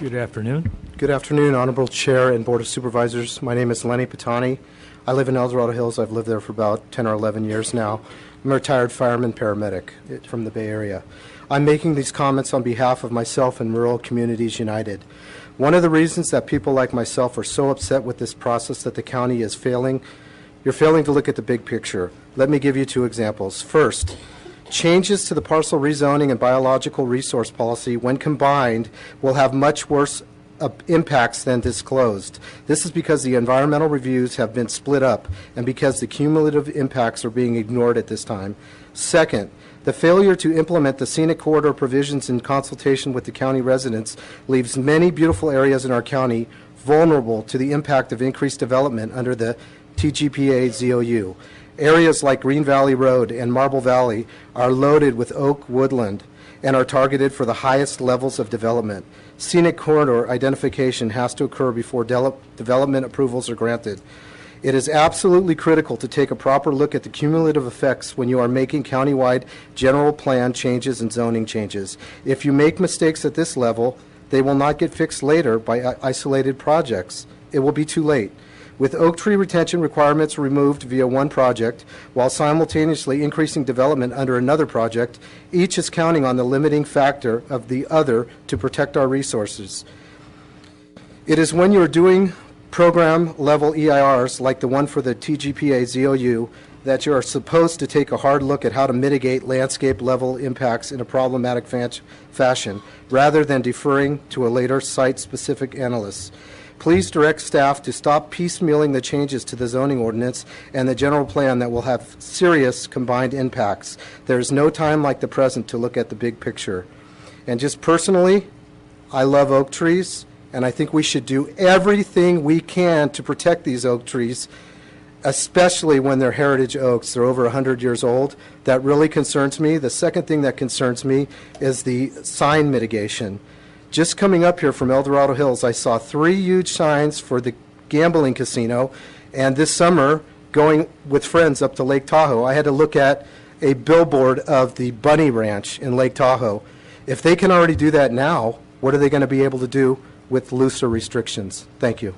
Good afternoon. Good afternoon, Honorable Chair and Board of Supervisors. My name is Lenny Patane. I live in El Dorado Hills. I've lived there for about 10 or 11 years now. I'm a retired fireman paramedic from the Bay Area. I'm making these comments on behalf of myself and Rural Communities United. One of the reasons that people like myself are so upset with this process that the county is failing, you're failing to look at the big picture. Let me give you two examples. First, changes to the parcel rezoning and biological resource policy, when combined, will have much worse impacts than disclosed. This is because the environmental reviews have been split up and because the cumulative impacts are being ignored at this time. Second, the failure to implement the scenic corridor provisions in consultation with the county residents leaves many beautiful areas in our county vulnerable to the impact of increased development under the TGPA ZOU. Areas like Green Valley Road and Marble Valley are loaded with oak woodland and are targeted for the highest levels of development. Scenic corridor identification has to occur before development approvals are granted. It is absolutely critical to take a proper look at the cumulative effects when you are making countywide general plan changes and zoning changes. If you make mistakes at this level, they will not get fixed later by isolated projects. It will be too late. With oak tree retention requirements removed via one project, while simultaneously increasing development under another project, each is counting on the limiting factor of the other to protect our resources. It is when you're doing program level EIRs, like the one for the TGPA ZOU, that you are supposed to take a hard look at how to mitigate landscape level impacts in a problematic fashion, rather than deferring to a later site-specific analysis. Please direct staff to stop piecemealing the changes to the zoning ordinance and the general plan that will have serious combined impacts. There is no time like the present to look at the big picture. And just personally, I love oak trees, and I think we should do everything we can to protect these oak trees, especially when they're heritage oaks. They're over 100 years old. That really concerns me. The second thing that concerns me is the sign mitigation. Just coming up here from El Dorado Hills, I saw 3 huge signs for the gambling casino, and this summer, going with friends up to Lake Tahoe, I had to look at a billboard of the Bunny Ranch in Lake Tahoe. If they can already do that now, what are they going to be able to do with looser restrictions? Thank you.